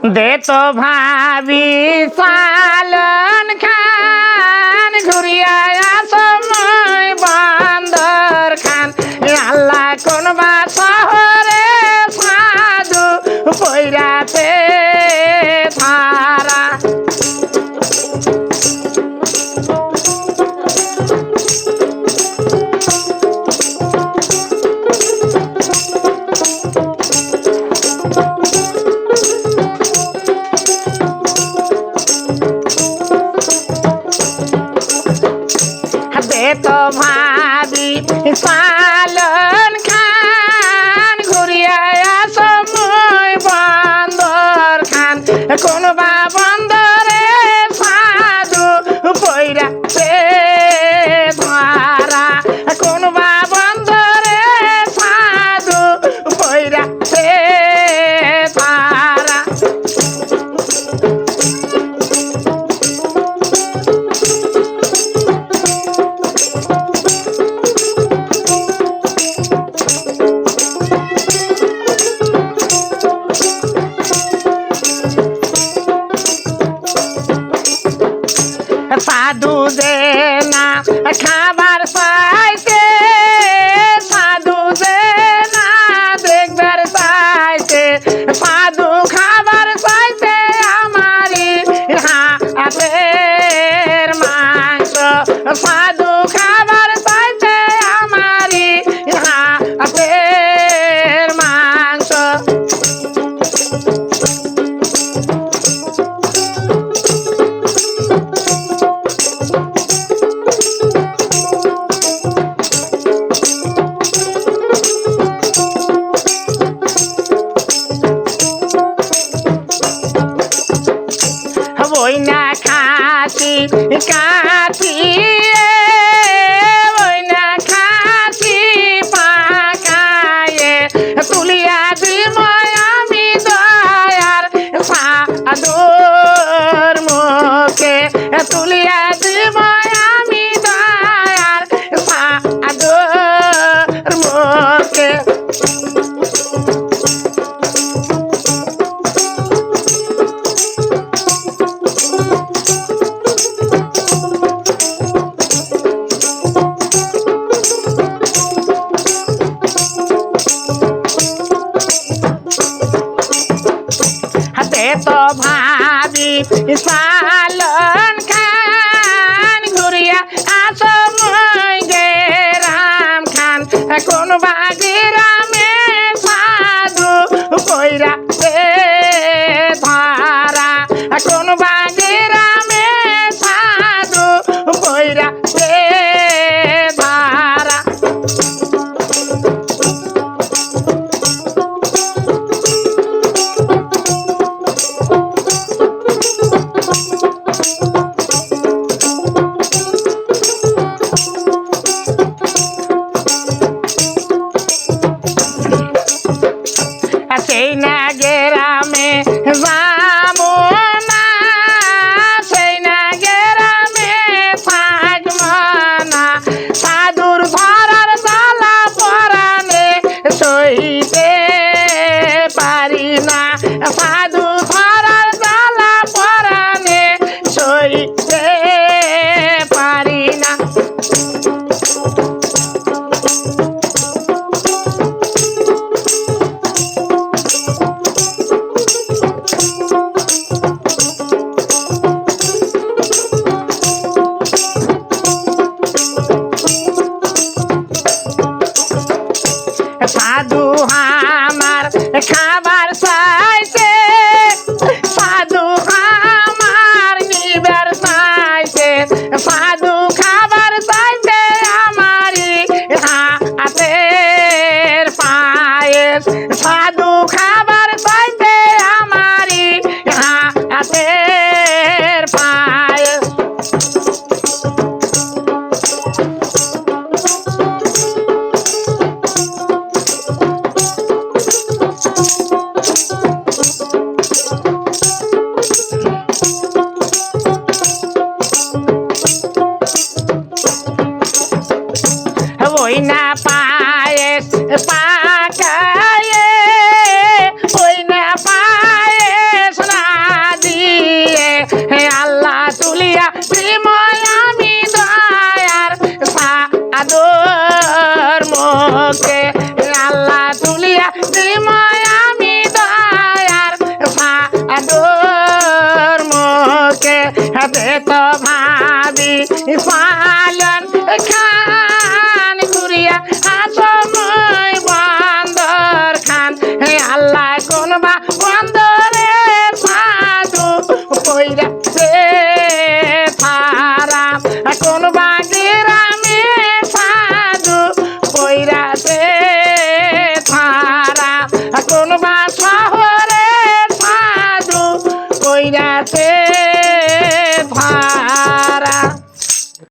দে তো ভাবি সালন খান ঘুরিয়া সময় বান্দর খান আল্লাহ কোন বা শহরে সাধু পৈরাতে ধারা তো ভাবি পালন খান ঘুরিয়া সময় বন্দর খান কোন বা বন্দরে সাধু পৈরা ধারা কোন বা বন্দরে সাধু পৈরা ধারা সাধু যে না খাবার পাইতে সাধু যে না দেখবার চাইতে সাধু খাবার চাইতে আমারি হাতের মাংস সাধু খাবার চাইতে আমারি হাতের মাংস ওই না খাসি কাঠি ওই না খাসি পাকায়ে তুলিয়া দিব আমি দয়ার সাধুর মুখে তুলিয়া দিব আমি দয়ার সাধুর মুখে তো ভাবি পালন খান ঘুরিয়া সময় গে রাম খান কোন বাগি রামে সাধু পৈরা ধারা কোন বা